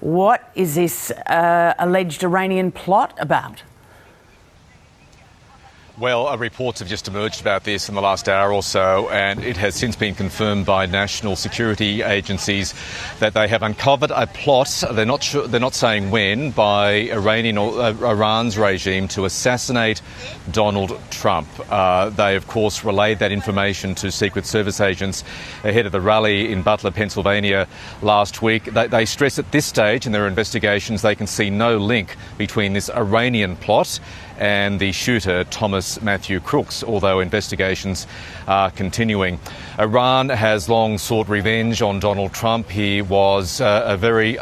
What is this alleged Iranian plot about? Well, reports have just emerged about this in the last hour or so, and it has since been confirmed by national security agencies that they have uncovered a plot. They're not sure, they're not saying when, by Iranian or Iran's regime to assassinate Donald Trump. They, of course, relayed that information to Secret Service agents ahead of the rally in Butler, Pennsylvania last week. They stress at this stage in their investigations they can see no link between this Iranian plot and the shooter, Thomas Matthew Crooks, although investigations are continuing. Iran has long sought revenge on Donald Trump. He was a very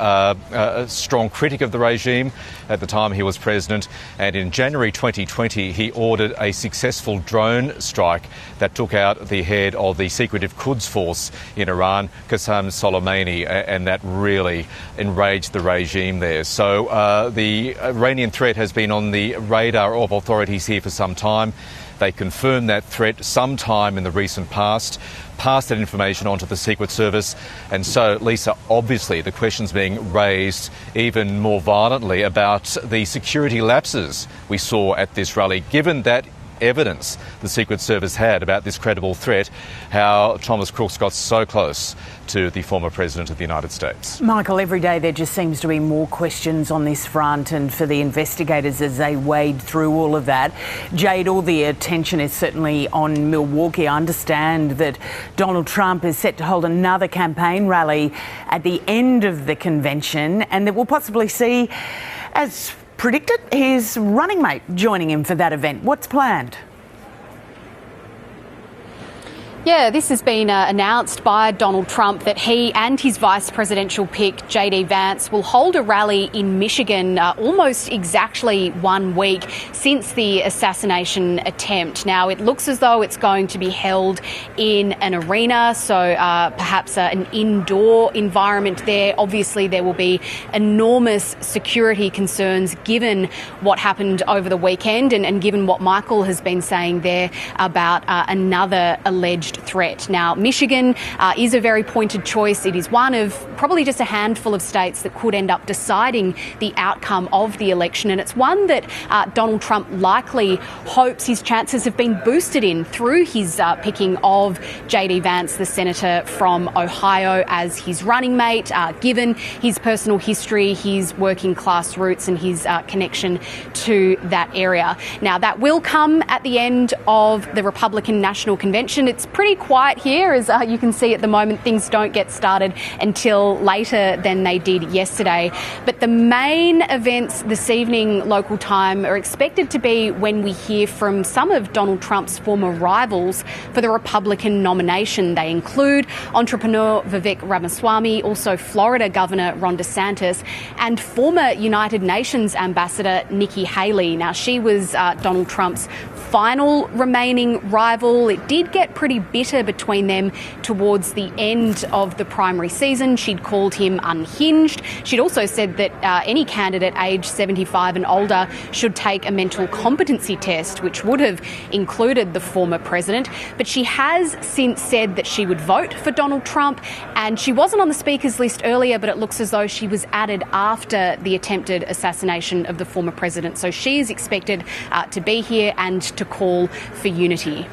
strong critic of the regime at the time he was president, and in January 2020 he ordered a successful drone strike that took out the head of the secretive Quds force in Iran, Qasem Soleimani, and that really enraged the regime there. So the Iranian threat has been on the radar of authorities here for some time. They confirmed that threat sometime in the recent past, passed that information on to the Secret Service, and so, Lisa, obviously the question's being raised even more violently about the security lapses we saw at this rally, given that evidence the Secret Service had about this credible threat, how Thomas Crooks got so close to the former President of the United States. Michael, every day there just seems to be more questions on this front, and for the investigators as they wade through all of that. Jade, all the attention is certainly on Milwaukee. I understand that Donald Trump is set to hold another campaign rally at the end of the convention, and that we'll possibly see, as predicted, his running mate joining him for that event. What's planned? Yeah, this has been announced by Donald Trump that he and his vice presidential pick, JD Vance, will hold a rally in Michigan almost exactly 1 week since the assassination attempt. Now, it looks as though it's going to be held in an arena, so perhaps an indoor environment there. Obviously, there will be enormous security concerns given what happened over the weekend and given what Michael has been saying there about another alleged threat. Now, Michigan is a very pointed choice. It is one of probably just a handful of states that could end up deciding the outcome of the election, and it's one that Donald Trump likely hopes his chances have been boosted in through his picking of JD Vance, the senator from Ohio, as his running mate, given his personal history, his working class roots and his connection to that area. Now, that will come at the end of the Republican National Convention. It's pretty quiet here, as you can see at the moment. Things don't get started until later than they did yesterday. But the main events this evening, local time, are expected to be when we hear from some of Donald Trump's former rivals for the Republican nomination. They include entrepreneur Vivek Ramaswamy, also Florida Governor Ron DeSantis, and former United Nations Ambassador Nikki Haley. Now, she was Donald Trump's final remaining rival. It did get pretty bitter between them towards the end of the primary season. She'd called him unhinged. She'd also said that any candidate aged 75 and older should take a mental competency test, which would have included the former president. But she has since said that she would vote for Donald Trump, and she wasn't on the speakers list earlier, but it looks as though she was added after the attempted assassination of the former president. So she is expected to be here and to call for unity.